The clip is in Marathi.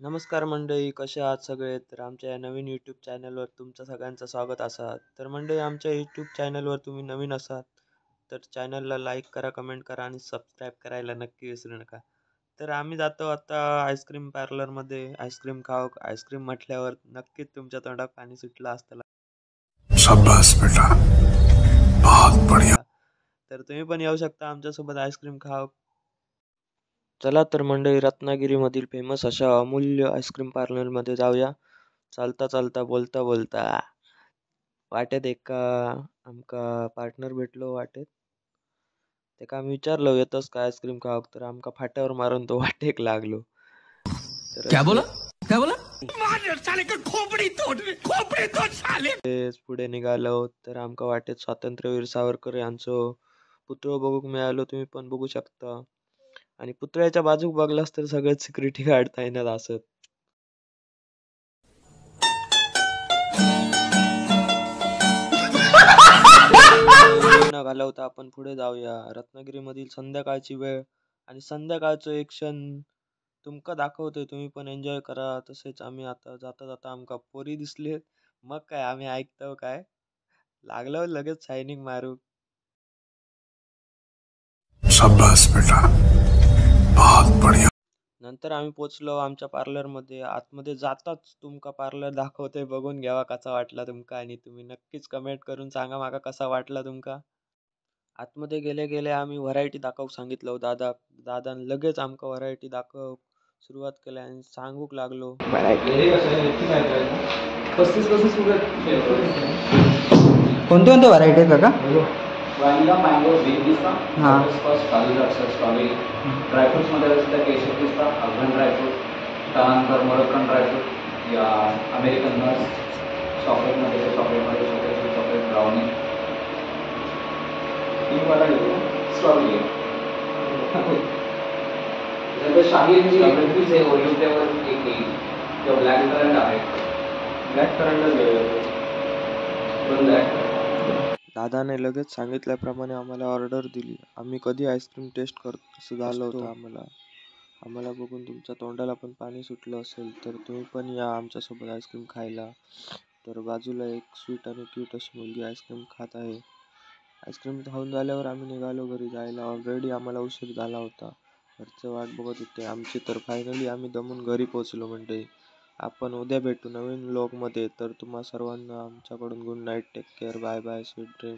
नमस्कार मंडळी, कसे आहात सगळे? तर आमच्या या नवीन यूट्यूब चॅनलवर तुमचं सगळ्यांचं स्वागत असात. तर मंडळी, आमच्या यूट्यूब चॅनलवर तुम्ही नवीन असाल तर चॅनलला लाईक करा, कमेंट करा आणि सबस्क्राईब करायला नक्की विसरू नका. तर आम्ही जातो आता आईस्क्रीम पार्लरमध्ये आईस्क्रीम खाऊ. आईस्क्रीम म्हटल्यावर नक्कीच तुमच्या तोंडात पाणी सुटलं असतं. शाबाश बेटा, बहुत बढ़िया. तर तुम्ही पण येऊ शकता आमच्यासोबत आईस्क्रीम खाऊ. चला तर मंडळी, रत्नागिरीमधील फेमस अशा अमूल्य आईस्क्रीम पार्लरमध्ये जाऊया. चालता चालता बोलता बोलता वाटेत एका आमका पार्टनर भेटलो वाटेत. त्याका आम्ही विचारलो, येतस का आईस्क्रीम खाऊक? तर आमका फाट्यावर मारून तो वाटेक लागलो. तर क्या बोला? क्या बोला? असेच पुढे निघालो तर आमका वाटेत स्वातंत्र्यवीर सावरकर यांचो पुतळो बघूक मिळालो. तुम्ही पण बघू शकता. आणि पुतळ्याच्या बाजूक बघलास तर सगळेच सिक्युरिटी गार्ड तैनात असत. न घालवता आपण पुढे जाऊया. रत्नागिरीमधील संध्याकाळची वेळ आणि संध्याकाळचं एक क्षण तुमका दाखवतोय. तुम्ही पण एन्जॉय करा. तसेच आम्ही आता जाता जाता आमका पोरी दिसले. मग काय आम्ही ऐकतो काय लागलो लगेच शायनिंग मारू. शाबाश बेटा, बहुत बढ़िया. नंतर आम्ही पोचलो आमच्या पार्लरमध्ये. आतमध्ये जाताच तुमका पार्लर दाखवतोय, बघून घ्यावा कसा वाटला तुमका. आणि तुम्ही नक्कीच कमेंट करून सांगा माका कसा वाटला तुमका. आतमध्ये गेले गेले आम्ही व्हरायटी दाखवूक सांगितलं दादान लगेच आमका व्हरायटी दाखव सुरुवात केली आणि सांगूक लागलो. कोणते कोणते व्हरायटी आहेत काका? व्हॅनिला मँगो ग्रीन पिस्ता, बटरस्कॉच काजू स्ट्रॉबेरी, ड्रायफ्रुट्समध्ये असतं केशर पिस्ता, अल्मंड ड्रायफ्रूट, त्यानंतर मोरक्कन ड्रायफ्रूट, या अमेरिकन नट्स, चॉकलेटमध्ये चॉकलेट ब्राउनी, ही मला स्ट्रॉबेरी आहे. शाही आहे ओरिओ फ्लेवर एक येईल किंवा ब्लॅक करंट आहे. ब्लॅक करंटच दोन ब्लॅक. दादाने लगेच सांगितल्याप्रमाणे आम्हाला ऑर्डर दिली. आम्ही कधी आईस्क्रीम टेस्ट करतो असं झालं होतं आम्हाला बघून तुमच्या तोंडाला पण पाणी सुटलं असेल तर तुम्ही पण या आमच्यासोबत आईस्क्रीम खायला. तर बाजूला एक स्वीट आणि क्यूट अशी मुलगी आईस्क्रीम खात आहे. आईस्क्रीम खाऊन झाल्यावर आम्ही निघालो घरी जायला. ऑलरेडी आम्हाला उशीर झाला होता. घरचे वाट बघत होते आमची. तर फायनली आम्ही दमून घरी पोहोचलो. म्हणजे आपण उद्या भेटू नवीन व्लॉगमध्ये. तर तुम्हा सर्वांना आमच्याकडून good night, take care, bye bye, sweet dream.